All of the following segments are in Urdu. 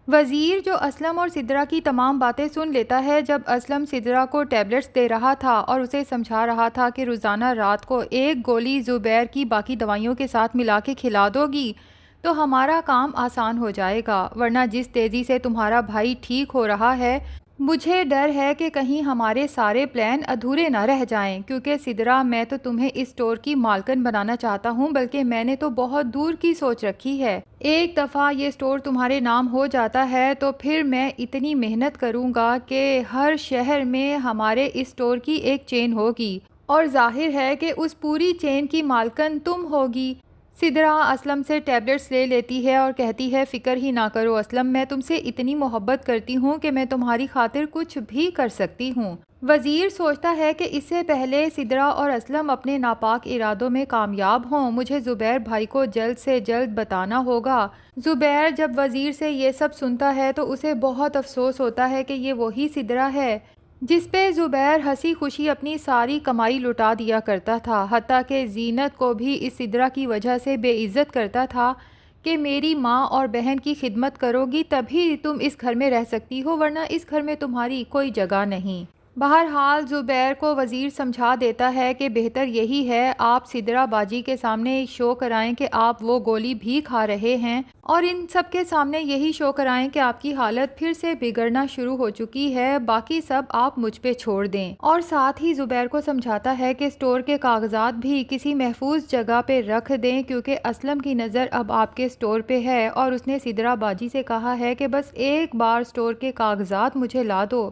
وزیر جو اسلم اور سدرا کی تمام باتیں سن لیتا ہے، جب اسلم سدرا کو ٹیبلٹس دے رہا تھا اور اسے سمجھا رہا تھا کہ روزانہ رات کو ایک گولی زبیر کی باقی دوائیوں کے ساتھ ملا کے کھلا دو گی تو ہمارا کام آسان ہو جائے گا، ورنہ جس تیزی سے تمہارا بھائی ٹھیک ہو رہا ہے مجھے ڈر ہے کہ کہیں ہمارے سارے پلان ادھورے نہ رہ جائیں، کیونکہ سدرا میں تو تمہیں اس اسٹور کی مالکن بنانا چاہتا ہوں، بلکہ میں نے تو بہت دور کی سوچ رکھی ہے۔ ایک دفعہ یہ اسٹور تمہارے نام ہو جاتا ہے تو پھر میں اتنی محنت کروں گا کہ ہر شہر میں ہمارے اس اسٹور کی ایک چین ہوگی، اور ظاہر ہے کہ اس پوری چین کی مالکن تم ہوگی۔ سدرا اسلم سے ٹیبلٹس لے لیتی ہے اور کہتی ہے، فکر ہی نہ کرو اسلم، میں تم سے اتنی محبت کرتی ہوں کہ میں تمہاری خاطر کچھ بھی کر سکتی ہوں۔ وزیر سوچتا ہے کہ اس سے پہلے سدرا اور اسلم اپنے ناپاک ارادوں میں کامیاب ہوں، مجھے زبیر بھائی کو جلد سے جلد بتانا ہوگا۔ زبیر جب وزیر سے یہ سب سنتا ہے تو اسے بہت افسوس ہوتا ہے کہ یہ وہی سدرا ہے جس پہ زبیر ہنسی خوشی اپنی ساری کمائی لٹا دیا کرتا تھا، حتیٰ کہ زینت کو بھی اس سدرا کی وجہ سے بے عزت کرتا تھا کہ میری ماں اور بہن کی خدمت کرو گی تبھی تم اس گھر میں رہ سکتی ہو، ورنہ اس گھر میں تمہاری کوئی جگہ نہیں۔ بہرحال زبیر کو وزیر سمجھا دیتا ہے کہ بہتر یہی ہے آپ سدرا باجی کے سامنے شو کرائیں کہ آپ وہ گولی بھی کھا رہے ہیں، اور ان سب کے سامنے یہی شو کرائیں کہ آپ کی حالت پھر سے بگڑنا شروع ہو چکی ہے، باقی سب آپ مجھ پہ چھوڑ دیں۔ اور ساتھ ہی زبیر کو سمجھاتا ہے کہ اسٹور کے کاغذات بھی کسی محفوظ جگہ پہ رکھ دیں، کیونکہ اسلم کی نظر اب آپ کے اسٹور پہ ہے، اور اس نے سدرا باجی سے کہا ہے کہ بس ایک بار اسٹور کے کاغذات مجھے لا دو،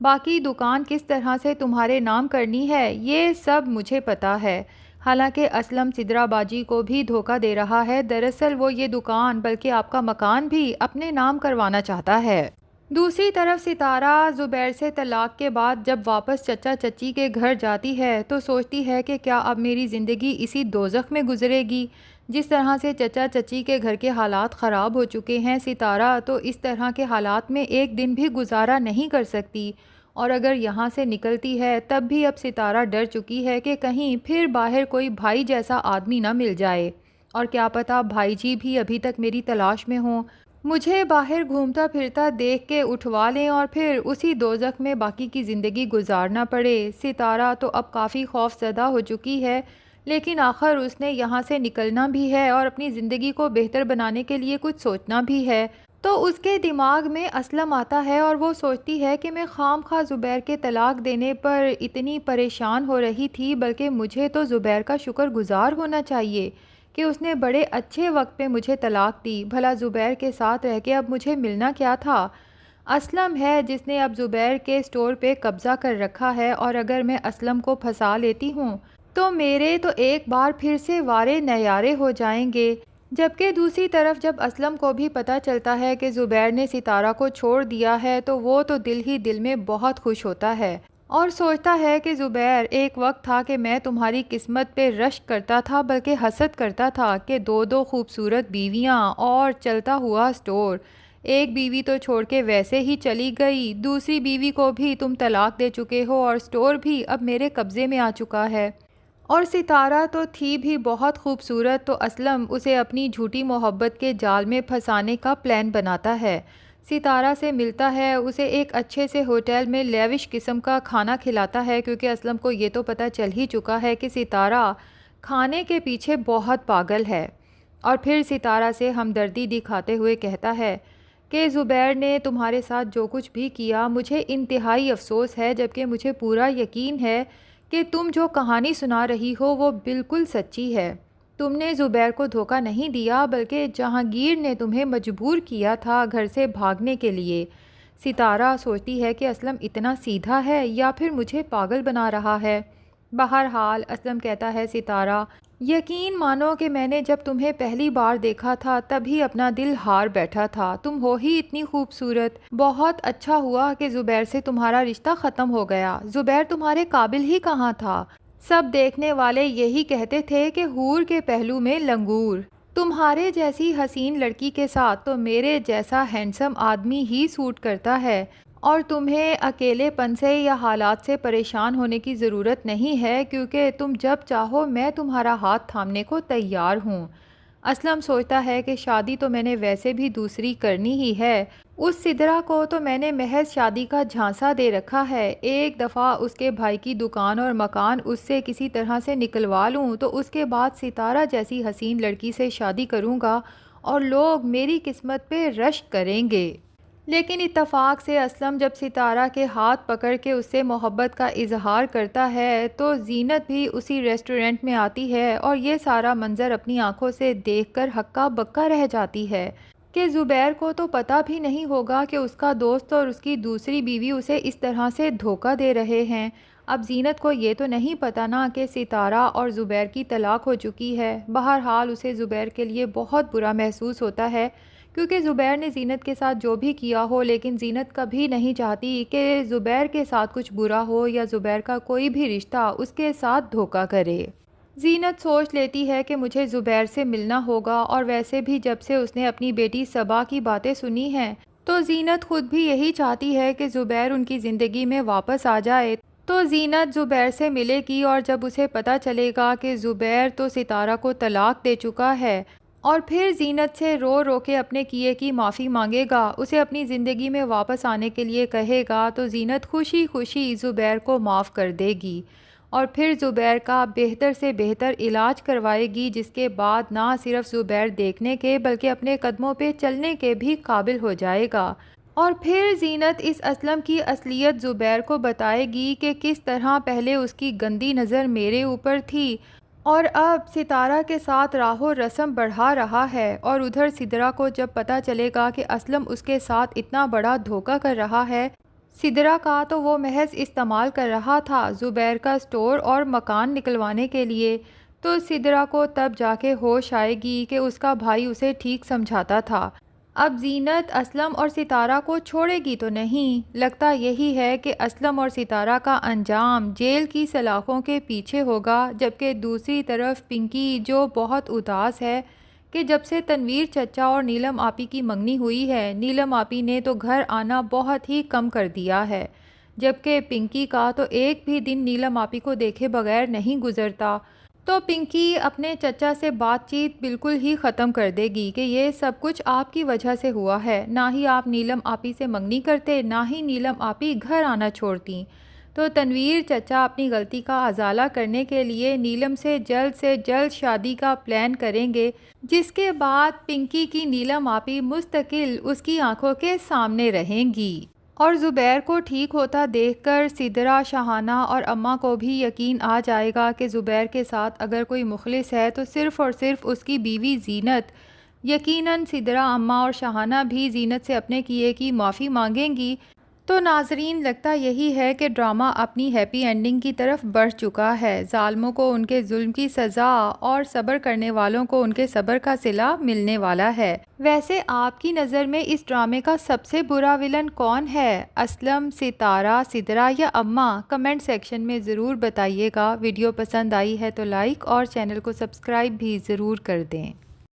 باقی دکان کس طرح سے تمہارے نام کرنی ہے یہ سب مجھے پتا ہے۔ حالانکہ اسلم سدرا باجی کو بھی دھوکہ دے رہا ہے، دراصل وہ یہ دکان بلکہ آپ کا مکان بھی اپنے نام کروانا چاہتا ہے۔ دوسری طرف ستارہ زبیر سے طلاق کے بعد جب واپس چچا چچی کے گھر جاتی ہے تو سوچتی ہے کہ کیا اب میری زندگی اسی دوزخ میں گزرے گی؟ جس طرح سے چچا چچی کے گھر کے حالات خراب ہو چکے ہیں، ستارہ تو اس طرح کے حالات میں ایک دن بھی گزارا نہیں کر سکتی، اور اگر یہاں سے نکلتی ہے تب بھی اب ستارہ ڈر چکی ہے کہ کہیں پھر باہر کوئی بھائی جیسا آدمی نہ مل جائے، اور کیا پتا بھائی جی بھی ابھی تک میری تلاش میں ہوں، مجھے باہر گھومتا پھرتا دیکھ کے اٹھوا لیں اور پھر اسی دوزخ میں باقی کی زندگی گزارنا پڑے۔ ستارہ تو اب کافی خوف زدہ ہو چکی ہے، لیکن آخر اس نے یہاں سے نکلنا بھی ہے اور اپنی زندگی کو بہتر بنانے کے لیے کچھ سوچنا بھی ہے، تو اس کے دماغ میں اسلم آتا ہے اور وہ سوچتی ہے کہ میں خام خواہ زبیر کے طلاق دینے پر اتنی پریشان ہو رہی تھی، بلکہ مجھے تو زبیر کا شکر گزار ہونا چاہیے کہ اس نے بڑے اچھے وقت پہ مجھے طلاق دی، بھلا زبیر کے ساتھ رہ کے اب مجھے ملنا کیا تھا؟ اسلم ہے جس نے اب زبیر کے اسٹور پہ قبضہ کر رکھا ہے، اور اگر میں اسلم کو پھنسا لیتی ہوں تو میرے تو ایک بار پھر سے وارے نیارے ہو جائیں گے۔ جبکہ دوسری طرف جب اسلم کو بھی پتہ چلتا ہے کہ زبیر نے ستارہ کو چھوڑ دیا ہے تو وہ تو دل ہی دل میں بہت خوش ہوتا ہے اور سوچتا ہے کہ زبیر، ایک وقت تھا کہ میں تمہاری قسمت پہ رشک کرتا تھا بلکہ حسد کرتا تھا کہ دو دو خوبصورت بیویاں اور چلتا ہوا اسٹور، ایک بیوی تو چھوڑ کے ویسے ہی چلی گئی، دوسری بیوی کو بھی تم طلاق دے چکے ہو اور اسٹور بھی اب میرے قبضے میں آ چکا ہے، اور ستارہ تو تھی بھی بہت خوبصورت، تو اسلم اسے اپنی جھوٹی محبت کے جال میں پھنسانے کا پلان بناتا ہے۔ ستارہ سے ملتا ہے، اسے ایک اچھے سے ہوٹل میں لیوش قسم کا کھانا کھلاتا ہے، کیونکہ اسلم کو یہ تو پتہ چل ہی چکا ہے کہ ستارہ کھانے کے پیچھے بہت پاگل ہے، اور پھر ستارہ سے ہمدردی دکھاتے ہوئے کہتا ہے کہ زبیر نے تمہارے ساتھ جو کچھ بھی کیا مجھے انتہائی افسوس ہے، جبکہ مجھے پورا یقین ہے کہ تم جو کہانی سنا رہی ہو وہ بالکل سچی ہے، تم نے زبیر کو دھوکہ نہیں دیا بلکہ جہانگیر نے تمہیں مجبور کیا تھا گھر سے بھاگنے کے لیے۔ ستارہ سوچتی ہے کہ اسلم اتنا سیدھا ہے یا پھر مجھے پاگل بنا رہا ہے۔ بہرحال اسلم کہتا ہے، ستارہ یقین مانو کہ میں نے جب تمہیں پہلی بار دیکھا تھا تبھی اپنا دل ہار بیٹھا تھا، تم ہو ہی اتنی خوبصورت، بہت اچھا ہوا کہ زبیر سے تمہارا رشتہ ختم ہو گیا، زبیر تمہارے قابل ہی کہاں تھا، سب دیکھنے والے یہی کہتے تھے کہ حور کے پہلو میں لنگور، تمہارے جیسی حسین لڑکی کے ساتھ تو میرے جیسا ہینڈسم آدمی ہی سوٹ کرتا ہے، اور تمہیں اکیلے پن سے یا حالات سے پریشان ہونے کی ضرورت نہیں ہے، کیونکہ تم جب چاہو میں تمہارا ہاتھ تھامنے کو تیار ہوں۔ اسلم سوچتا ہے کہ شادی تو میں نے ویسے بھی دوسری کرنی ہی ہے، اس سدرا کو تو میں نے محض شادی کا جھانسا دے رکھا ہے، ایک دفعہ اس کے بھائی کی دکان اور مکان اس سے کسی طرح سے نکلوا لوں تو اس کے بعد ستارہ جیسی حسین لڑکی سے شادی کروں گا اور لوگ میری قسمت پہ رشک کریں گے۔ لیکن اتفاق سے اسلم جب ستارہ کے ہاتھ پکڑ کے اس سے محبت کا اظہار کرتا ہے تو زینت بھی اسی ریسٹورنٹ میں آتی ہے اور یہ سارا منظر اپنی آنکھوں سے دیکھ کر ہکا بکا رہ جاتی ہے کہ زبیر کو تو پتہ بھی نہیں ہوگا کہ اس کا دوست اور اس کی دوسری بیوی اسے اس طرح سے دھوکہ دے رہے ہیں۔ اب زینت کو یہ تو نہیں پتہ نا کہ ستارہ اور زبیر کی طلاق ہو چکی ہے، بہرحال اسے زبیر کے لیے بہت برا محسوس ہوتا ہے کیونکہ زبیر نے زینت کے ساتھ جو بھی کیا ہو، لیکن زینت کبھی نہیں چاہتی کہ زبیر کے ساتھ کچھ برا ہو یا زبیر کا کوئی بھی رشتہ اس کے ساتھ دھوکہ کرے۔ زینت سوچ لیتی ہے کہ مجھے زبیر سے ملنا ہوگا، اور ویسے بھی جب سے اس نے اپنی بیٹی صبا کی باتیں سنی ہیں تو زینت خود بھی یہی چاہتی ہے کہ زبیر ان کی زندگی میں واپس آ جائے۔ تو زینت زبیر سے ملے گی اور جب اسے پتہ چلے گا کہ زبیر تو ستارہ کو طلاق دے چکا ہے اور پھر زینت سے رو رو کے اپنے کیے کی معافی مانگے گا، اسے اپنی زندگی میں واپس آنے کے لیے کہے گا، تو زینت خوشی خوشی زبیر کو معاف کر دے گی اور پھر زبیر کا بہتر سے بہتر علاج کروائے گی، جس کے بعد نہ صرف زبیر دیکھنے کے بلکہ اپنے قدموں پہ چلنے کے بھی قابل ہو جائے گا۔ اور پھر زینت اس اسلم کی اصلیت زبیر کو بتائے گی کہ کس طرح پہلے اس کی گندی نظر میرے اوپر تھی اور اب ستارہ کے ساتھ راہ و رسم بڑھا رہا ہے، اور ادھر سدرا کو جب پتہ چلے گا کہ اسلم اس کے ساتھ اتنا بڑا دھوکہ کر رہا ہے، سدرا کا تو وہ محض استعمال کر رہا تھا زبیر کا سٹور اور مکان نکلوانے کے لیے، تو سدرا کو تب جا کے ہوش آئے گی کہ اس کا بھائی اسے ٹھیک سمجھاتا تھا۔ اب زینت اسلم اور ستارہ کو چھوڑے گی تو نہیں، لگتا یہی ہے کہ اسلم اور ستارہ کا انجام جیل کی سلاخوں کے پیچھے ہوگا، جبکہ دوسری طرف پنکی جو بہت اداس ہے کہ جب سے تنویر چچا اور نیلم آپی کی منگنی ہوئی ہے، نیلم آپی نے تو گھر آنا بہت ہی کم کر دیا ہے، جبکہ پنکی کا تو ایک بھی دن نیلم آپی کو دیکھے بغیر نہیں گزرتا، تو پنکی اپنے چچا سے بات چیت بالکل ہی ختم کر دے گی کہ یہ سب کچھ آپ کی وجہ سے ہوا ہے، نہ ہی آپ نیلم آپی سے منگنی کرتے، نہ ہی نیلم آپی گھر آنا چھوڑتی۔ تو تنویر چچا اپنی غلطی کا ازالہ کرنے کے لیے نیلم سے جلد شادی کا پلان کریں گے، جس کے بعد پنکی کی نیلم آپی مستقل اس کی آنکھوں کے سامنے رہیں گی، اور زبیر کو ٹھیک ہوتا دیکھ کر سدرا، شاہانہ اور اماں کو بھی یقین آ جائے گا کہ زبیر کے ساتھ اگر کوئی مخلص ہے تو صرف اور صرف اس کی بیوی زینت۔ یقیناً سدرا، اماں اور شاہانہ بھی زینت سے اپنے کیے کی معافی مانگیں گی۔ تو ناظرین، لگتا یہی ہے کہ ڈرامہ اپنی ہیپی اینڈنگ کی طرف بڑھ چکا ہے، ظالموں کو ان کے ظلم کی سزا اور صبر کرنے والوں کو ان کے صبر کا صلہ ملنے والا ہے۔ ویسے آپ کی نظر میں اس ڈرامے کا سب سے برا ولن کون ہے؟ اسلم، ستارہ، سدرا یا اماں؟ کمنٹ سیکشن میں ضرور بتائیے گا۔ ویڈیو پسند آئی ہے تو لائک اور چینل کو سبسکرائب بھی ضرور کر دیں۔